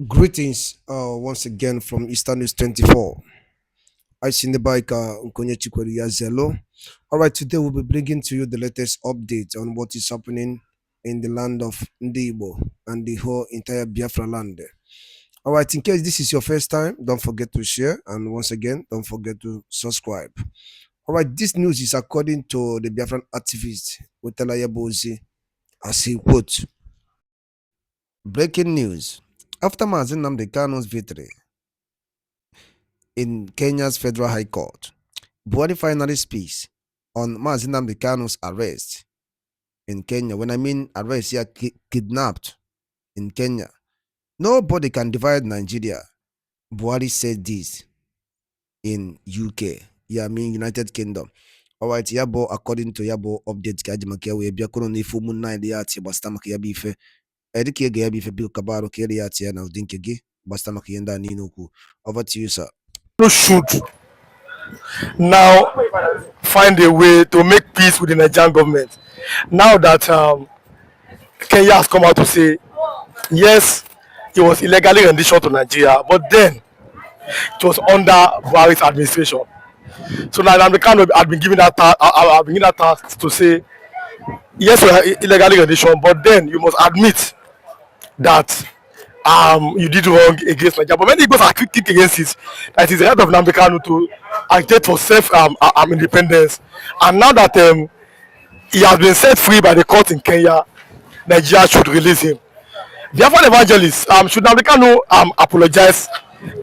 Greetings once again from Eastern News 24. I see the bike Nkonye Chikweri Yazelo. All right, today we'll be bringing to you the latest update on what is happening in the land of Ndibo and the whole entire Biafra land. All right, in case this is your first time, don't forget to share, and once again, don't forget to subscribe. All right, this news is according to the Biafran activist Wetala Bozi, as he quotes. Breaking news. After Mazi Nnamdi Kanu's victory in Kenya's Federal High Court, Buhari finally speaks on Mazi Nnamdi Kanu's arrest in Kenya. When I mean arrest, yeah, kidnapped in Kenya. Nobody can divide Nigeria. Buhari said this in UK. Yeah, I mean United Kingdom. Alright, Yabo, according to Yabo update, Kajimakia, we be a colony for moon 9 the art, Bastamaki Yabife. Edike Gabi Bill Kabaro Keriati and Dinkegi, Bastamaki and Ninuku. Over to you, sir. Should now find a way to make peace with the Nigerian government. Now that Kenya has come out to say, yes, it was illegally rendition to Nigeria, but then it was under Buhari's administration. So now Nnamdi Kanu had been given that task to say, yes, we are illegally rendition, but then you must admit that you did wrong against Nigeria. But many Igbos are quick against it. That is the right of Nnamdi Kanu to agitate for self independence. And now that he has been set free by the court in Kenya, Nigeria should release him. The Afro evangelists should Nnamdi Kanu apologize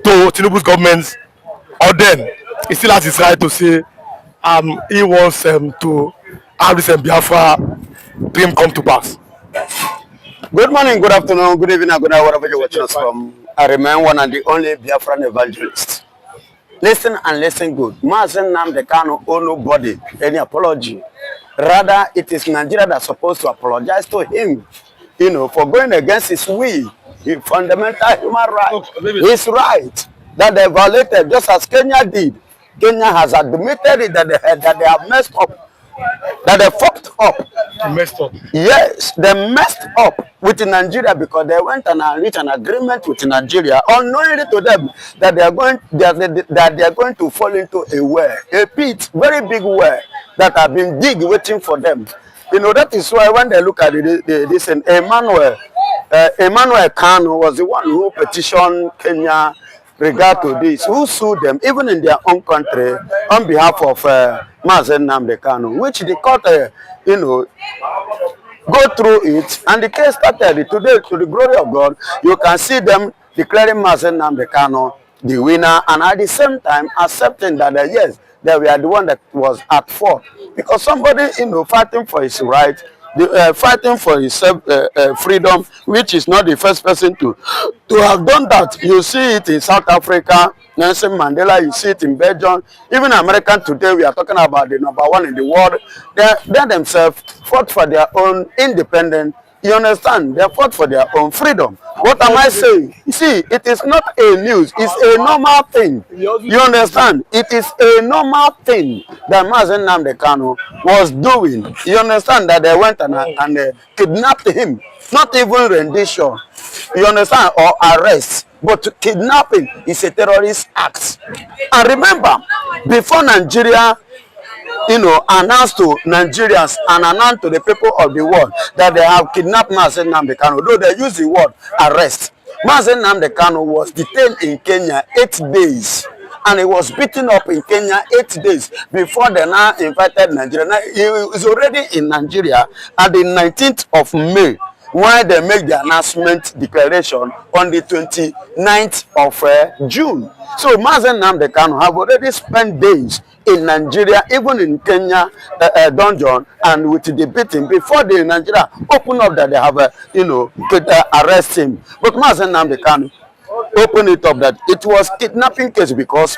to Tinubu's government, or then he still has his right to say he wants to have this Biafra dream come to pass. Good morning, good afternoon, good evening, good night, wherever you're watching us from. I remain one and the only Biafran evangelist. Listen and listen good. Mazi Nnamdi Kanu owe nobody any apology. Rather, it is Nigeria that's supposed to apologize to him, for going against his will, his fundamental human right, his right that they violated, just as Kenya did. Kenya has admitted it that they have messed up. That they fucked up. They messed up. Yes, they messed up with Nigeria because they went and reached an agreement with Nigeria, unknowingly to them that they are going to fall into a well, a pit, very big well that have been dig waiting for them. That is why when they look at this, Emmanuel Kanu was the one who petitioned Kenya regard to this, who sued them even in their own country on behalf of Mazi Nnamdi Kanu, which the court, go through it, and the case started. Today, to the glory of God, you can see them declaring Mazi Nnamdi Kanu the winner, and at the same time accepting that yes, they were the one that was at fault, because somebody fighting for his right, fighting for his freedom, which is not the first person to have done that. You see it in South Africa, Nelson Mandela, you see it in Belgium, even American today. We are talking about the #1 in the world. They themselves fought for their own independence. You understand? They fought for their own freedom. What am I saying? You see, it is not a news. It's a normal thing. You understand? It is a normal thing that Mazi Nnamdi Kanu was doing. You understand? That they went and kidnapped him. Not even rendition. You understand? Or arrest. But kidnapping is a terrorist act. And remember, before Nigeria announced to Nigerians and announced to the people of the world that they have kidnapped Mazi Nnamdi Kanu, though they use the word arrest. Mazi Nnamdi Kanu was detained in Kenya 8 days, and he was beaten up in Kenya 8 days before they now invited Nigeria. Now, he is already in Nigeria at the 19th of May, when they make the announcement declaration on the 29th of June. So Mazi Nnamdi Kanu have already spent days in Nigeria, even in Kenya dungeon, and with the beating before the Nigeria open up that they have could arrest him. But Mazi Nnamdi Kanu open it up that it was kidnapping case, because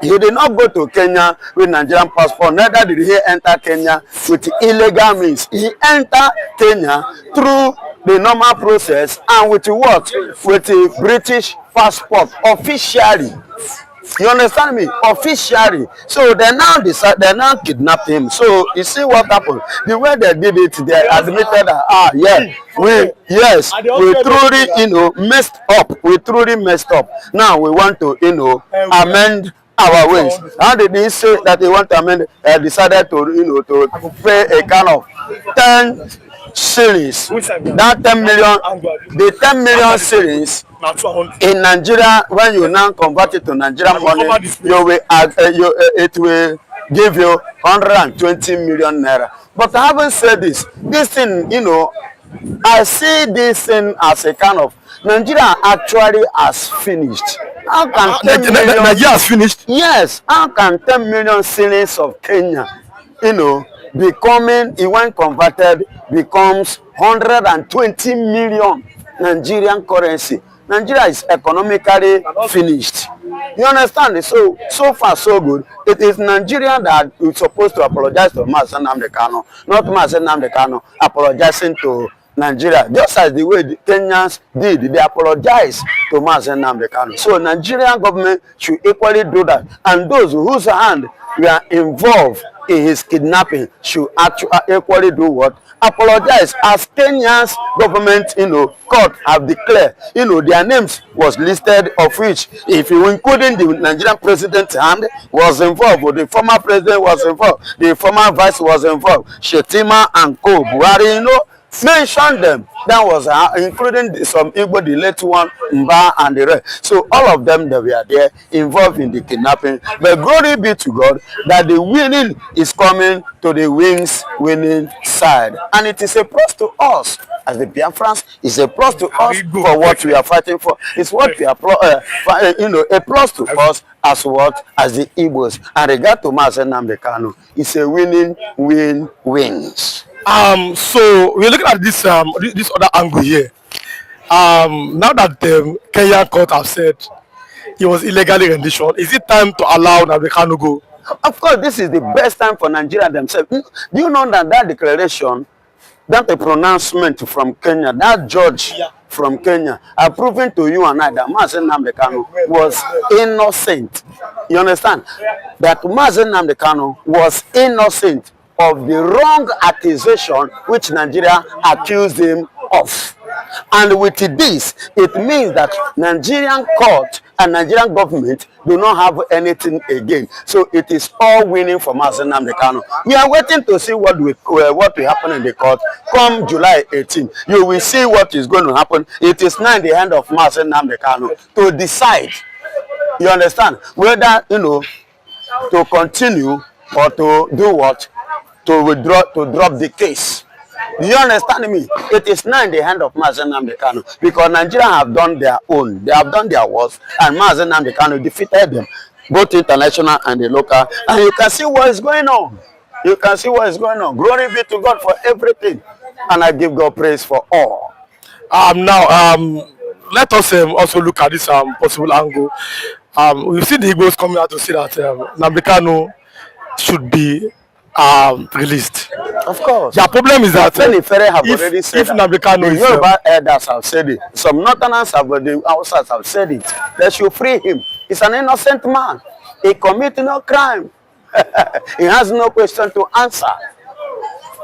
he did not go to Kenya with Nigerian passport, neither did he enter Kenya with illegal means. He entered Kenya through the normal process and with what? With a British passport officially. You understand me? Officially. So they now decide, they now kidnapped him. So you see what happened? The way they did it, they admitted that we truly, messed up. We truly messed up. Now we want to, amend our ways. How did he say that they want to amend? Decided to, to pay a kind of 10 shillings. That 10 million, the 10 million shillings in Nigeria, when you now convert it to Nigerian money, it will give you 120 million naira. But I haven't said this thing, I see this thing as a kind of Nigeria actually has finished. How can 10 million, Nigeria has finished? Yes. How can 10 million shillings of Kenya, becoming, when converted, becomes 120 million Nigerian currency? Nigeria is economically finished. You understand? So far so good. It is Nigeria that is supposed to apologize to Mazi Nnamdi Kanu, not Mazi Nnamdi Kanu apologizing to Nigeria. Just as the way the Kenyans did, they apologized to Mazi Nnamdi Kanu. So Nigerian government should equally do that. And those whose hand were involved in his kidnapping should actually equally do what? Apologize. As Kenya's government, court have declared, their names was listed, of which, if you including the Nigerian president's hand was involved, the former president was involved, the former vice was involved, Shetima and Co. Buhari, mention them. That was including some Igbo, the late one, Mba, and the rest. So all of them that were there involved in the kidnapping. But glory be to God that the winning is coming to the wings winning side. And it is a plus to us as the Biafrans. It's a plus to us for what we are fighting for. It's what we are, a plus to us as what? As the Igbos. And regard to Mazi Nnamdi Kanu, it's a winning win-wins. So we're looking at this this other angle here. Now that the Kenyan court have said he was illegally rendition, is it time to allow Nnamdi Kanu go? Of course, this is the best time for Nigeria themselves. Do you know that declaration, that a pronouncement from Kenya, that judge from Kenya, are proving to you and I that Mazi Nnamdi Kanu was innocent. You understand? That Mazi Nnamdi Kanu was innocent of the wrong accusation which Nigeria accused him of. And with this, it means that Nigerian court and Nigerian government do not have anything again. So it is all winning for Mazi Nnamdi Kanu. We are waiting to see what will happen in the court come July 18. You will see what is going to happen. It is now in the hand of Mazi Nnamdi Kanu to decide, you understand, whether, to continue or to do what? To withdraw, to drop the case. Do you understand me? It is now in the hand of Mazi Nnamdi Kanu because Nigeria have done their own. They have done their worst, and Mazi Nnamdi Kanu defeated them, both international and the local. And you can see what is going on. You can see what is going on. Glory be to God for everything, and I give God praise for all. Now, let us also look at this possible angle. We've seen the Igbos coming out to say that Nnamdi Kanu should be released. Of course. The problem is that have already said if Nnamdi Kanu is Yoruba elders have said it, some northerners have, the outsiders have said it, they should free him. He's an innocent man. He committed no crime. He has no question to answer.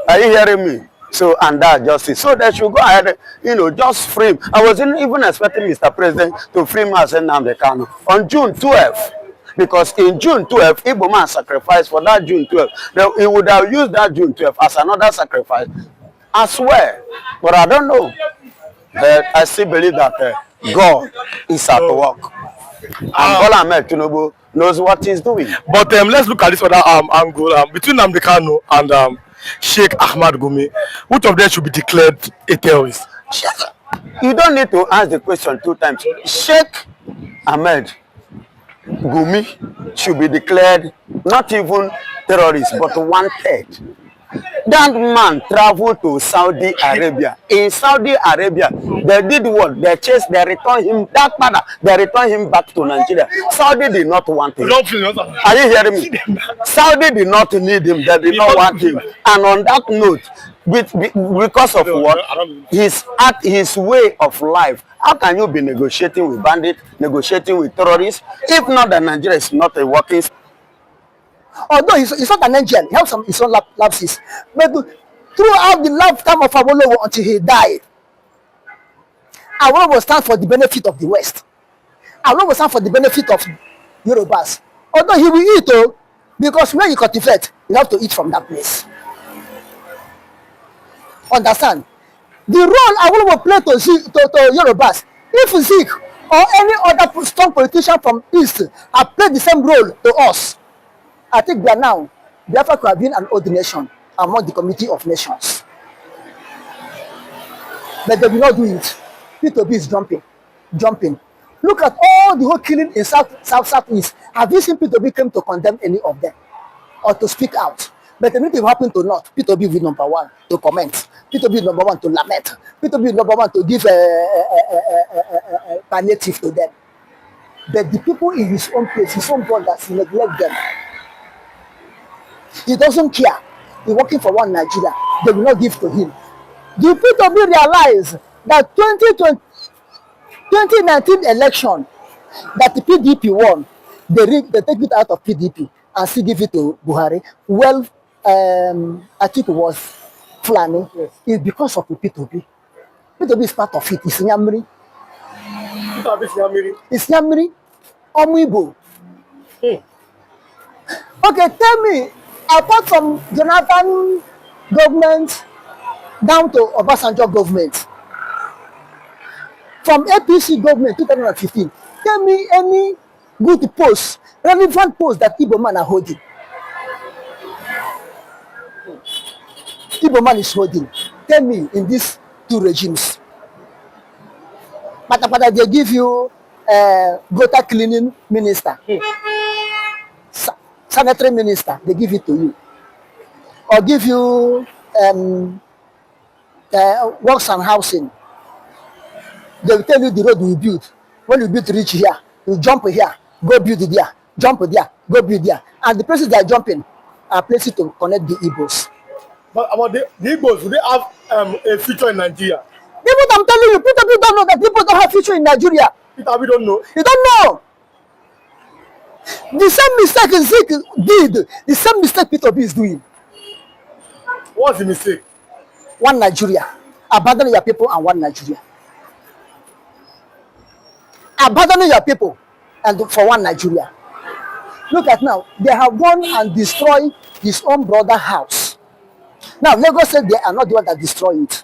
Are you hearing me? So, and that justice. So they should go ahead, just free him. I wasn't even expecting Mr. President to free Mazi Nnamdi Kanu on June 12th. Because in June 12th, Igbo man sacrificed for that June 12th. He would have used that June 12th as another sacrifice. I swear. But I don't know. But I still believe that God is at work. And Bola Ahmed Tinubu knows what he's doing. But let's look at this other angle. Between Nnamdi Kanu and Sheikh Ahmad Gumi, which of them should be declared a terrorist? You don't need to ask the question 2 times. Sheikh Ahmed Gumi should be declared not even terrorist but wanted. That man traveled to Saudi Arabia. In Saudi Arabia, they did what? They chased, they returned him, that father, they returned him back to Nigeria. Saudi did not want him. Are you hearing me? Saudi did not need him, they did not want him. And on that note, because of what? His way of life How can you be negotiating with bandits, negotiating with terrorists, if not that Nigeria is not a working? Although he's not an angel, he has some his own lapses. But throughout the lifetime of Awolowo until he died, Awolowo stand for the benefit of the West. Awolowo stand for the benefit of Yorubas. Although he will eat, oh, because when you cultivate, you have to eat from that place. Understand? The role Awolowo play to Yorubas, if Zik or any other strong politician from East have played the same role to us, I think we are now, Biafra could have been an old nation among the community of nations. But they will not do it. P2B is jumping. Look at all the whole killing in Southeast. Have you seen P2B come to condemn any of them or to speak out? But anything happen to not, P2B will be number one to comment. P2B is number one to lament. P2B is number one to give a palliative to them. But the people in his own place, his own brothers, he neglect them. He doesn't care. He's working for one Nigeria. They will not give to him. The P2B realize that 2019 election that the PDP won, they take it out of PDP and still give it to Buhari. Well, I think it was Fulani. Yes. It's because of the P2B. P2B is part of it. It's Nyamiri. It's Nyamiri. Omuibo. Okay, tell me, apart from Jonathan government down to Obasanjo government, from APC government 2015, tell me any good post, relevant post that Igbo man are holding. Igbo man is holding. Tell me in these two regimes. But they give you gutter cleaning minister, sanitary minister, they give it to you. Or give you works and housing. They will tell you the road we build. When you build to reach here, you jump here, go build it there, jump there, go build there. And the places they are jumping are places to connect the Igbos. But about the Igbos, do they have a future in Nigeria? That's what I'm telling you. People don't know that people don't have future in Nigeria. We don't know. You don't know. The same mistake Zik did, the same mistake P2B is doing. What's the mistake? One Nigeria. Abandon your people and one Nigeria. Abandoning your people and for one Nigeria. Look at now, they have gone and destroyed his own brother's house. Now, Lagos said they are not the one that destroyed it.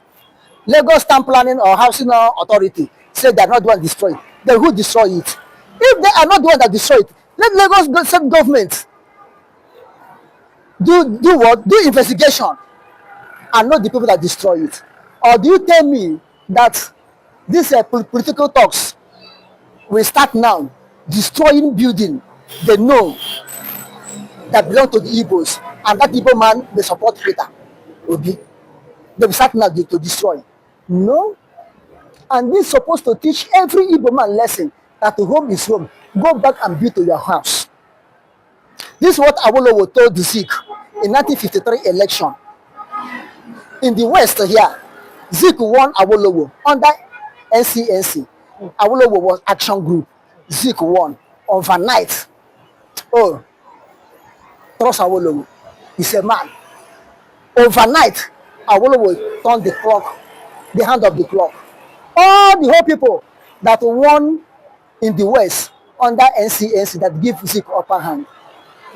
Lagos Town Planning or Housing Authority said they are not the one destroyed it. Then who destroyed it? If they are not the one that destroyed it, let Lagos state government do what? Do investigation and not the people that destroy it. Or do you tell me that these political talks will start now destroying building they know that belong to the Igbos, and that Igbo man they support Peter Obi? They will start now to destroy. No. And this is supposed to teach every Igbo man lesson that home is home. Go back and build to your house. This is what Awolowo told the Zik in 1953 election. In the West here, Zik won Awolowo under NCNC. Awolowo was action group. Zik won overnight. Oh, trust Awolowo. He's a man. Overnight, Awolowo turned the clock, the hand of the clock. All the whole people that won in the West under NCNC that give Zik upper hand.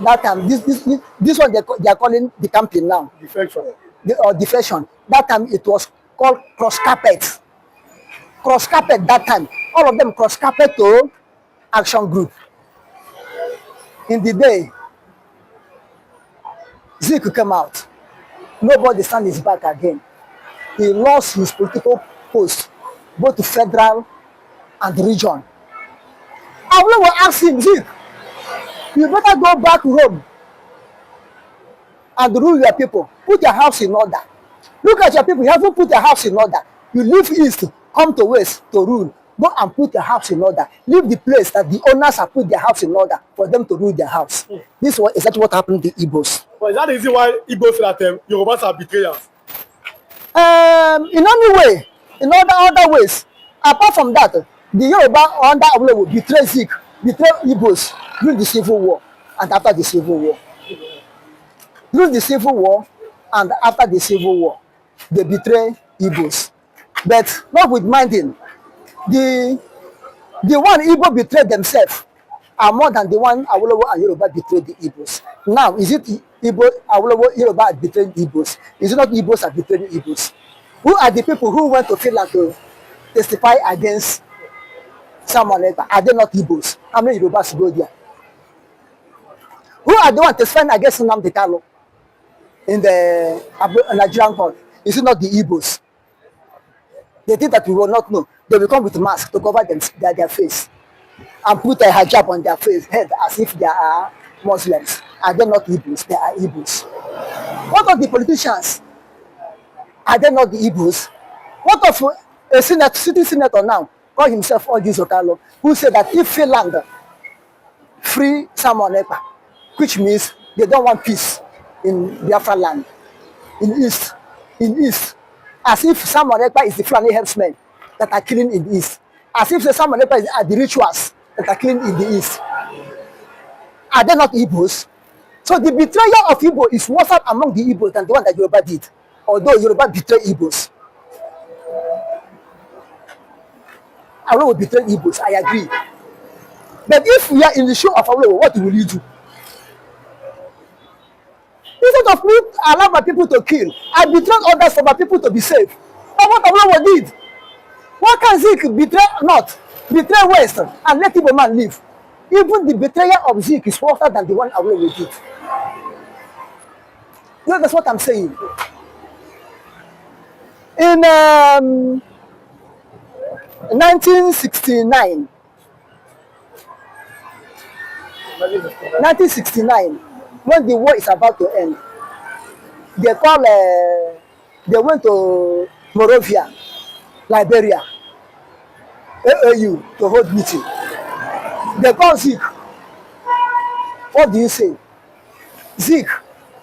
That time, this one they are calling the campaign now. Defection. Defection. That time it was called cross carpet. Cross carpet that time. All of them cross carpet to action group. In the day, Zik came out. Nobody stand his back again. He lost his political post, both to federal and region. Awolowo asked him, Zik, you better go back home and rule your people. Put your house in order. Look at your people. You haven't put your house in order. You leave east, come to west to rule. Go and put your house in order. Leave the place that the owners have put their house in order for them to rule their house. This is exactly what happened to the Igbos. But is that the reason why Igbos say that Yorubas are betrayers? In any way, in other ways, Apart from that, the Yoruba under Awolowo betray Zik, betray Igbos during the Civil War and after the Civil War. During the Civil War and after the Civil War, they betray Igbos. But not with minding, the one Igbo betrayed themselves are more than the one Awolowo and Yoruba betrayed the Igbos. Now, is it Igbo, Awolowo, Yoruba are betraying Igbos? Is it not Igbos are betraying Igbos? Who are the people who went to Finland to testify against someone else? Are they not Igbos? How many Yorubas go there? Who are the ones testifying against Nnamdi Kanu in the Nigerian court? Is it not the Igbos? They think that we will not know. They will come with masks to cover their face and put a hijab on their face, head, as if they are Muslims. Are they not Igbos? They are Igbos. What of the politicians? Are they not the Igbos? What of a city senator now, call himself Orji Zokalo, who said that if Finland free Samuel Ekpa, which means they don't want peace in Biafra land, in East, as if Samuel Ekpa is the Fulani herdsmen that are killing in the East, as if Samuel Ekpa are the rituals that are killing in the East. Are they not Igbos? So the betrayal of Igbo is worse among the Igbos than the one that Yoruba did, although Yoruba betrayed Igbos. Awolowo will betray Igbos, I agree. But if we are in the shoe of Awolowo, what will you do? Instead of me allow my people to kill, I betrayed others for my people to be safe. That's what Awolowo did. Why can Zik betray North, betray West, and let Igbo man live? Even the betrayal of Zik is worse than the one Awolowo did. You know, that's what I'm saying. In 1969, when the war is about to end, they went to Morovia, Liberia, AAU to hold meeting. They call Zik. What do you say? Zik,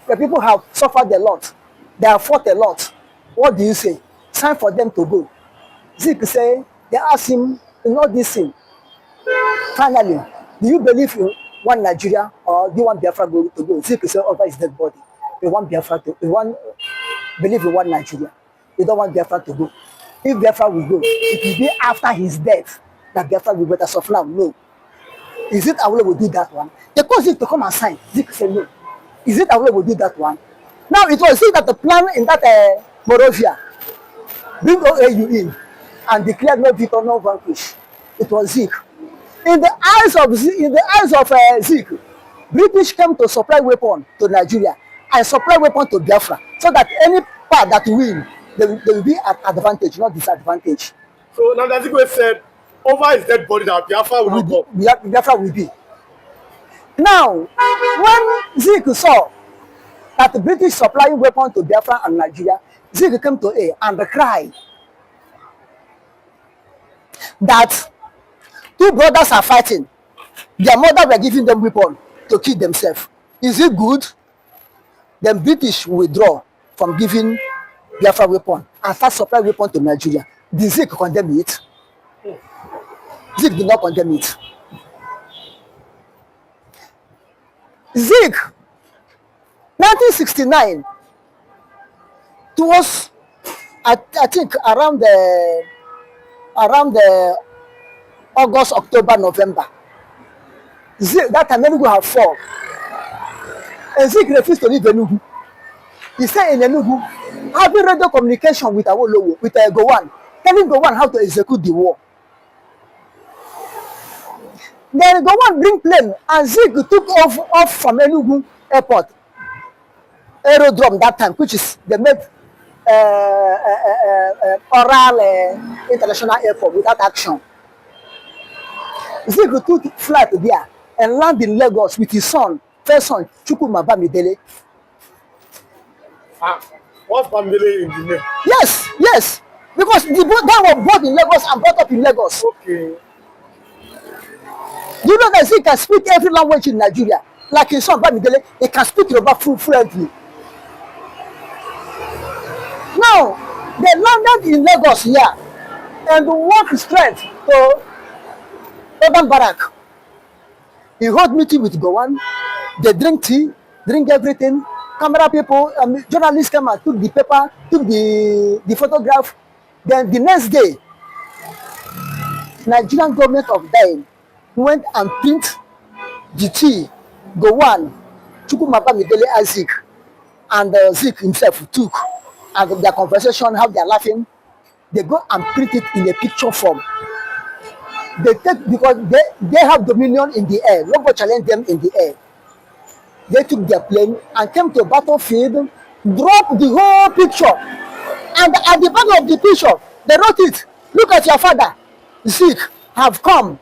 the people have suffered a lot. They have fought a lot. What do you say? It's time for them to go. Zik say, they ask him, in all this thing, finally, do you believe in one Nigeria or do you want Biafra to go? Zik say, over his dead body. We want Biafra to, believe in one Nigeria. We don't want Biafra to go. If Biafra will go, it will be after his death that Biafra will go. As of now, no. Is it Awolowo will do that one? They call Zik to come and sign. Zik say no. Is it Awolowo will do that one? Now it was Zik that the plan in that Morovia bring OAU in and declare no victor, no vanquish. It was Zik. In the eyes of Zik, British came to supply weapon to Nigeria and supply weapon to Biafra, so that any part that win, they will be at advantage, not disadvantage. So now Nnamdi Kanu said, over his dead body that Biafra will not go. Biafra will be. Now, when Zik saw that the British supplying weapons to Biafra and Nigeria, Zik came to A and cried that two brothers are fighting. Their mother were giving them weapons to kill themselves. Is it good? Then British withdraw from giving Biafra weapons and start supplying weapons to Nigeria. Did Zik condemn it? Zik did not condemn it. Zik, 1969, it was, I think, around the August, October, November. Zik, that time Enugu have fall. And Zik refused to leave Enugu. He said in Enugu, having radio communication with Awolowo, with Gowon, telling Gowon how to execute the war. Then Gowon bring plane and Zik took off from Enugu airport, aerodrome that time, which is they made Oral International Airport without action. Zik took flight there and land in Lagos with his son, first son, Chukwuma Bamidele. What's Bamidele in the name? Yes, because the guy was born in Lagos and brought up in Lagos. Okay. You know that Zik can speak every language in Nigeria. Like his son Bamidele, he can speak Yoruba fluently. Now, they landed in Lagos here. and walk straight to urban barrack. He hold meeting with Gowan. They drink tea, drink everything. Camera people, journalists came and took the paper, took the photograph. Then the next day, Nigerian government of then went and print the tea, Gowan, Chukwumapa Midele Isaac, and Zik himself took, and their conversation, how they are laughing. They go and print it in a picture form. They take, because they have dominion in the air. Nobody challenge them in the air. They took their plane and came to a battlefield, dropped the whole picture. And at the back of the picture, they wrote it. Look at your father, Zik, have come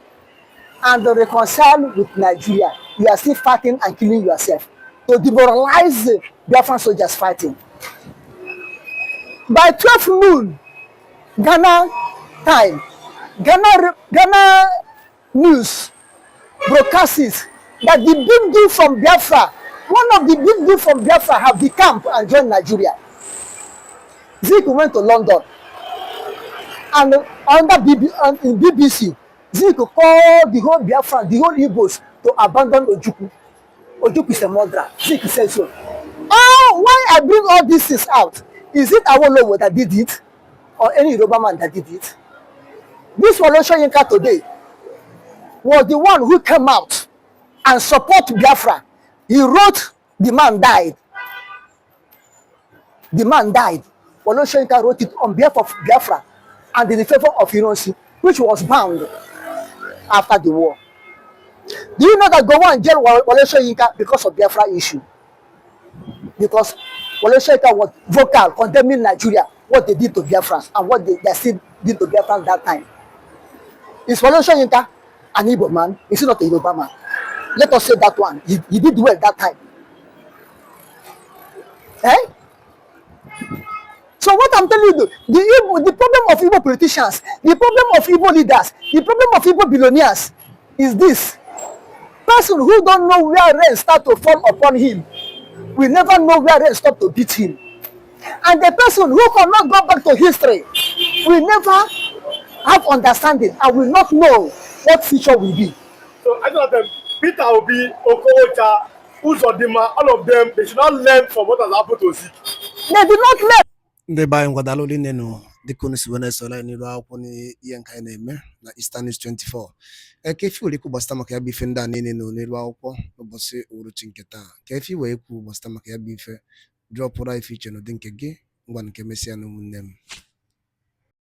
and reconcile with Nigeria. You are still fighting and killing yourself. To demoralize the Biafran soldiers fighting. By 12 noon, Ghana time, Ghana news broadcasts that the big dude from Biafra, one of the big dudes from Biafra, have decamped and joined Nigeria. Zik went to London, and under BBC, Zik called the whole Biafra, the whole Igbos, to abandon Ojukwu. Ojukwu is a murderer. Zik said so. Oh, why I bring all these things out? Is it Awolowo that did it, or any Yoruba man that did it? This Wole Soyinka today was the one who came out and support Biafra. He wrote, the man died. The man died. Wole Soyinka wrote it on behalf of Biafra and in the favor of Ironsi, which was bound after the war. Do you know that Gowon and jail Wole Soyinka because of Biafra issue? Because Wole Soyinka was vocal condemning Nigeria, what they did to Biafrans and what they still did to Biafrans that time. Is Wole Soyinka an Igbo man? Is he not a Yoruba man? Let us say that one. He did well that time. Eh? So what I'm telling you, the problem of Igbo politicians, the problem of Igbo leaders, the problem of Igbo billionaires is this. Person who don't know where rain start to fall upon him will never know where rain stop to beat him. And the person who cannot go back to history will never have understanding and will not know what future will be. So I know them, Peter Obi, Okocha, Uzodima, all of them, they should not learn from what has happened to Zik. They did not learn. Ndị be anyị ngwadalụ dị nenu dịka unu si wee na-esola n'iru akwụkwọ n'ihe nke anyị na-eme na Eastern News 24. Ka efi were ikwu gbasịta maka ya bụ ife ndị a niile nọ n'iru akwụkwọ n'ụbọchị uhuruchi nke taa. Ka efi wee ikwu gbasịta maka ya bụ ife drọpụrụ ife iche n'ụdị nke gị ngwa nke mesịa na ụmụnne m.